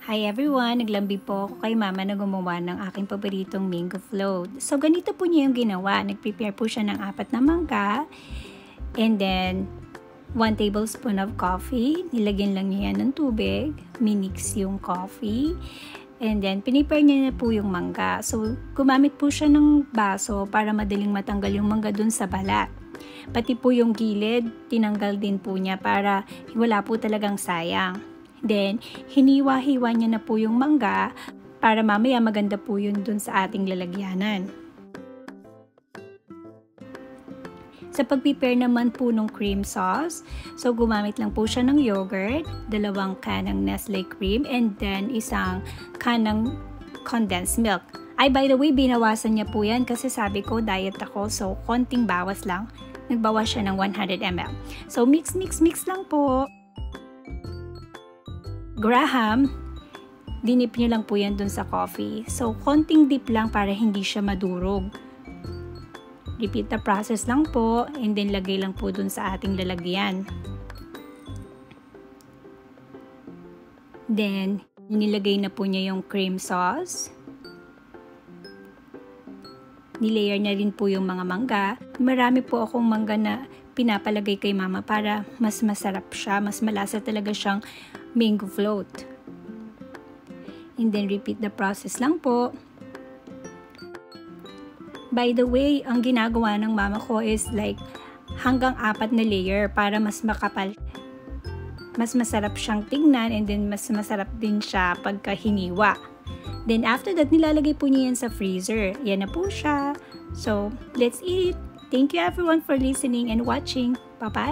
Hi everyone! Naglambing po ako kay mama na gumawa ng aking paboritong mango float. So ganito po niya yung ginawa. Nag-prepare po siya ng 4 na mangga and then 1 tablespoon of coffee. Nilagyan lang niya yan ng tubig. Minix yung coffee. And then pinipare niya na po yung mangga. So gumamit po siya ng baso para madaling matanggal yung mangga dun sa balat. Pati po yung gilid, tinanggal din po niya para wala po talagang sayang. Then, hiniwa-hiwa niya na po yung mangga para mamaya maganda po yun dun sa ating lalagyanan. Sa pag-prepare naman po ng cream sauce, so gumamit lang po siya ng yogurt, 2 can ng Nestle cream, and then 1 can ng condensed milk. Ay, by the way, binawasan niya po yan kasi sabi ko diet ako, so konting bawas lang. Nagbawas siya ng 100 ml. So, mix lang po. Graham, dinip nyo lang po yan dun sa coffee. So, konting dip lang para hindi siya madurog. Repeat the process lang po and then lagay lang po dun sa ating lalagyan. Then, nilagay na po niya yung cream sauce. Nilayer niya rin po yung mga mangga. Marami po akong mangga na pinapalagay kay mama para mas masarap siya, mas malasa talaga siyang mango float. And then repeat the process lang po. By the way, ang ginagawa ng mama ko is like hanggang 4 na layer para mas makapal. Mas masarap siyang tingnan and then mas masarap din siya pagka hiniwa. Then after that, nilalagay po niya yan sa freezer. Yan na po siya. So, let's eat. Thank you everyone for listening and watching. Bye-bye!